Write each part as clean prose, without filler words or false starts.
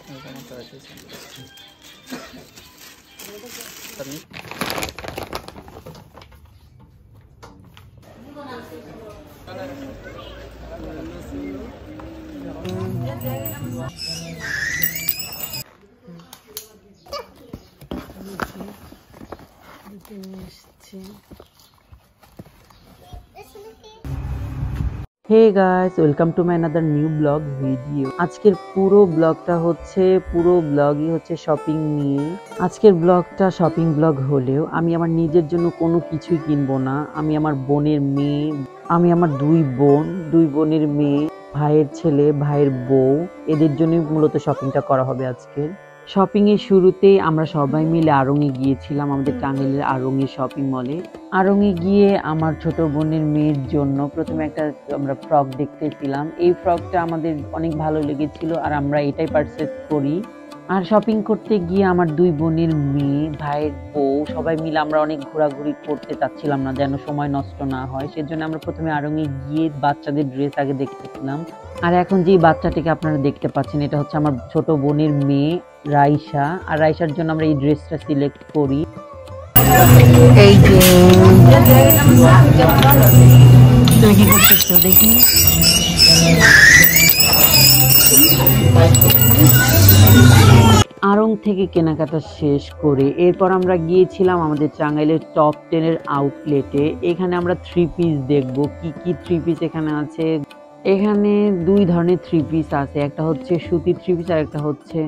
Hey guys, welcome to my another new blog video. আজকের পুরো ব্লগটা হচ্ছে শপিং নিয়ে। আজকের ব্লগটা শপিং ব্লগ হলেও আমি আমার নিজের জন্য কোনো কিছুই কিনবো না। আমি আমার বোনের মেয়ে, আমি আমার দুই বোনের মেয়ে, ভাইয়ের ছেলে, ভাইয়ের বউ, এদের জন্যই মূলত শপিংটা করা হবে আজকে। শপিং এর শুরুতেই আমরা সবাই মিলে আড়ং-এ গিয়েছিলাম, আমাদের টাঙ্গাইলের আড়ং-এর শপিং মলে। আড়ং-এ গিয়ে আমার ছোট বোনের মেয়ের জন্য প্রথমে একটা আমরা ফ্রক দেখতেছিলাম। এই ফ্রকটা আমাদের অনেক ভালো লেগেছিল আর আমরা এটাই পারচেজ করি। আর শপিং করতে গিয়ে আমার দুই বোনের মেয়ে, ভাইয়ের বউ সবাই মিলে আমরা অনেক ঘোরাঘুরি করতে চাচ্ছিলাম না, যেন সময় নষ্ট না হয়। সেজন্য আমরা প্রথমে আড়ং-এ গিয়ে বাচ্চাদের ড্রেস আগে দেখতেছিলাম। আর এখন যে বাচ্চাটিকে আপনারা দেখতে পাচ্ছেন, এটা হচ্ছে আমার ছোট বোনের মেয়ে রাইসা। আর রাইসার জন্য আমরা এই ড্রেসটা সিলেক্ট করি। এই যে তুমি কি করতেছো দেখি। আড়ং থেকে কেনাকাটা শেষ করে এরপর আমরা গিয়েছিলাম আমাদের টাঙ্গাইলের টপ 10 এর আউটলেটে। এখানে আমরা থ্রি পিস দেখবো, কি কি থ্রি পিস এখানে আছে। এখানে দুই ধরনের থ্রি পিস আছে, একটা হচ্ছে সুতির থ্রি পিস আর একটা হচ্ছে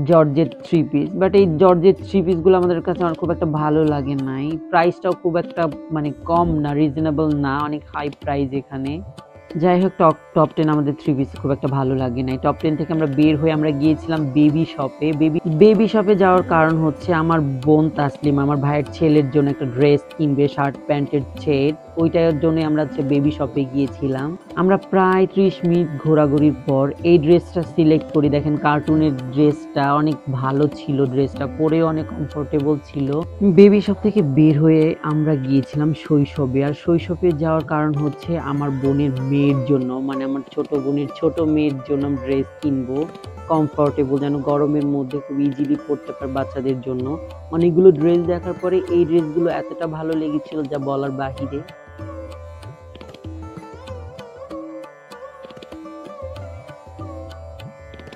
জর্জেট থ্রি পিস। বাট এই জর্জেট থ্রি পিস গুলো আমাদের কাছে আমার খুব একটা ভালো লাগে নাই। প্রাইসটাও খুব একটা কম না, রিজনেবল না, অনেক হাই প্রাইস এখানে। যাই হোক, টপ 10 আমাদের থ্রি পিস খুব একটা ভালো লাগে নাই। টপ 10 থেকে আমরা বের হয়ে আমরা গিয়েছিলাম বেবি শপে। বেবি শপে যাওয়ার কারণ হচ্ছে আমার বোন তাসলিম আমার ভাইয়ের ছেলের জন্য একটা ড্রেস কিনবে, শার্ট প্যান্টের সেট। ওইটার জন্য আমরা বেবি শপে গিয়েছিলাম। আমরা প্রায় 30 মিনিট ঘোরাঘুরির পর এই ড্রেসটা সিলেক্ট করি। দেখেন, কার্টুনের ড্রেসটা অনেক ভালো ছিল, ড্রেসটা পরেও অনেক কমফোর্টেবল ছিল। বেবি শপ থেকে বের হয়ে আমরা গিয়েছিলাম শৈশবে। আর শৈশবে যাওয়ার কারণ হচ্ছে আমার বোনের মেয়ের জন্য, আমার ছোট বোনের ছোট মেয়ের জন্য ড্রেস কিনবো, কমফোর্টেবল, যেন গরমের মধ্যে খুব ইজিলি পরতে পারে বাচ্চাদের জন্য। অনেকগুলো ড্রেস দেখার পরে এই ড্রেসগুলো এতটা ভালো লেগেছিল যা বলার বাহিরে।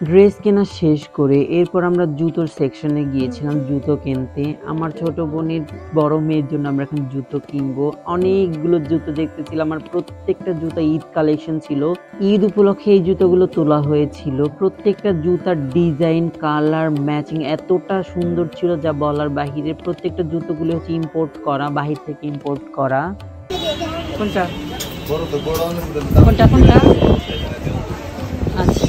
ড্রেস কেনা শেষ করে এরপর আমরা জুতোর সেকশনে গিয়েছিলাম জুতো কিনতে। আমার ছোট বোনের বড় মেয়ের জন্য আমরা এখন জুতো কিনবো। অনেকগুলো জুতো দেখতেছিলাম, আর প্রত্যেকটা জুতা ঈদ কালেকশন ছিল। ঈদ উপলক্ষে এই জুতোগুলো তোলা হয়েছিল। প্রত্যেকটা জুতার ডিজাইন, কালার, ম্যাচিং এতটা সুন্দর ছিল যা বলার বাহিরে। প্রত্যেকটা জুতোগুলো হচ্ছে ইম্পোর্ট করা, বাহির থেকে ইম্পোর্ট করা। কোনটা কোনটা কোনটা আচ্ছা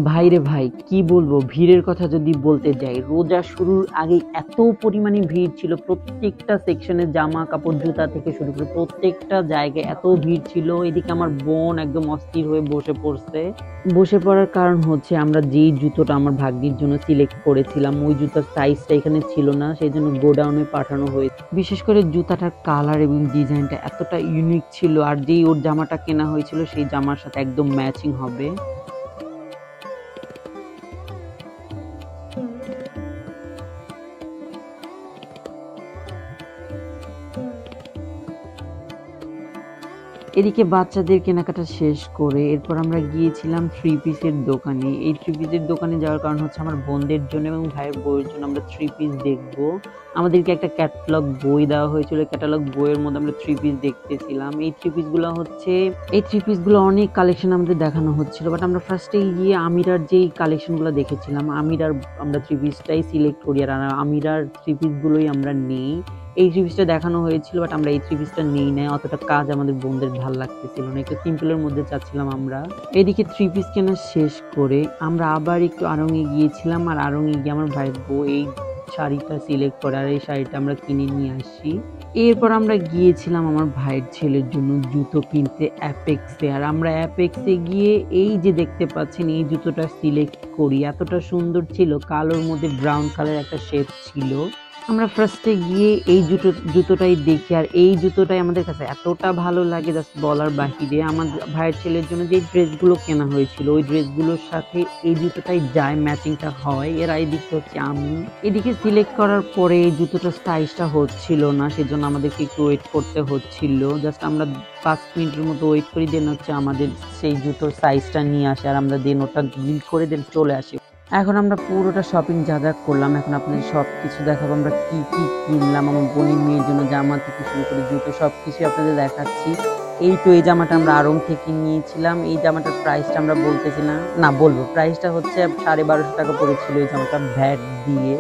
ভাইরে ভাই, কি বলবো, ভিড়ের কথা যদি বলতে যাই, রোজা শুরুর আগে এত পরিমাণে ভিড় ছিল। প্রত্যেকটা সেকশনে জামা কাপড়, জুতা থেকে শুরু করে প্রত্যেকটা জায়গায় এত ভিড় ছিল। এদিকে আমার বোন একদম অস্থির হয়ে বসে পড়ছে। বসে পড়ার কারণ হচ্ছে আমরা যেই জুতোটা আমার ভাগ্নির জন্য সিলেক্ট করেছিলাম ওই জুতার সাইজটা এখানে ছিল না, সেই জন্য গোডাউনে পাঠানো হয়েছে। বিশেষ করে জুতাটার কালার এবং ডিজাইনটা এতটা ইউনিক ছিল, আর যেই ওর জামাটা কেনা হয়েছিল সেই জামার সাথে একদম ম্যাচিং হবে। এদিকে বাচ্চাদের কেনাকাটা শেষ করে এরপর আমরা গিয়েছিলাম থ্রি পিসের দোকানে। এই থ্রি পিসের দোকানে যাওয়ার কারণ হচ্ছে আমার বোনদের জন্য এবং ভাইয়ের বউয়ের জন্য আমরা থ্রি পিস দেখবো। আমাদেরকে একটা ক্যাটালগ বই দেওয়া হয়েছিল, ক্যাটালগ বইয়ের মধ্যে আমরা থ্রি পিস দেখতেছিলাম। এই থ্রি পিসগুলো অনেক কালেকশন আমাদের দেখানো হচ্ছিল। বাট আমরা ফার্স্টে গিয়ে আমিরার যেই কালেকশনগুলো দেখেছিলাম, আমিরার আমরা থ্রি পিসটাই সিলেক্ট করি, আর আমিরার থ্রি পিসগুলোই আমরা নিই। এই থ্রি পিসটা দেখানো হয়েছিল, বাট আমরা এই থ্রি পিসটা নেই নাই। অতটা কাজ আমাদের বোনদের ভালো লাগতেছিল না, একটু সিম্পলের মধ্যে চাচ্ছিলাম আমরা। এদিকে থ্রি পিস কেনা শেষ করে আমরা আবার একটু আড়ং-এ গিয়েছিলাম। আর আড়ং-এ গিয়ে আমার ভাইয়ের বউ এই শাড়িটা সিলেক্ট করে, আর এই শাড়িটা আমরা কিনে নিয়ে আসি। এরপর আমরা গিয়েছিলাম আমার ভাইয়ের ছেলের জন্য জুতো কিনতে অ্যাপেক্সে। আর আমরা অ্যাপেক্সে গিয়ে এই যে দেখতে পাচ্ছেন এই জুতোটা সিলেক্ট করি। এতটা সুন্দর ছিল, কালোর মধ্যে ব্রাউন কালার একটা শেড ছিল। আমরা ফার্স্টে গিয়ে এই জুতোটাই দেখি, আর এই জুতোটাই আমাদের কাছে এতটা ভালো লাগে জাস্ট বলার বাহিরে। আমার ভাইয়ের ছেলের জন্য যে ড্রেসগুলো কেনা হয়েছিল ওই ড্রেসগুলোর সাথে এই জুতোটাই যায়, ম্যাচিংটা হয়। এর এদিকে হচ্ছে আমি এদিকে সিলেক্ট করার পরে এই জুতোটার সাইজটা হচ্ছিল না, সেজন্য আমাদেরকে একটু ওয়েট করতে হচ্ছিল। জাস্ট আমরা 5 মিনিটের মতো ওয়েট করি, দেন হচ্ছে আমাদের সেই জুতোর সাইজটা নিয়ে আসে, আর আমরা দেন ওটা বিল করে দেন চলে আসি। এখন আমরা পুরোটা শপিং যা যা করলাম এখন আপনাদের সব কিছু দেখাবো। আমরা কি কি কিনলাম, আমার বোনের মেয়ের জন্য জামা থেকে শুরু করে জুতো সব কিছু আপনাদের দেখাচ্ছি। এই তো এই জামাটা আমরা আড়ং থেকে নিয়েছিলাম। এই জামাটার প্রাইসটা আমরা বলতেছি না বলবো, প্রাইসটা হচ্ছে 1250 টাকা পড়েছিল এই জামাটা ভ্যাট দিয়ে।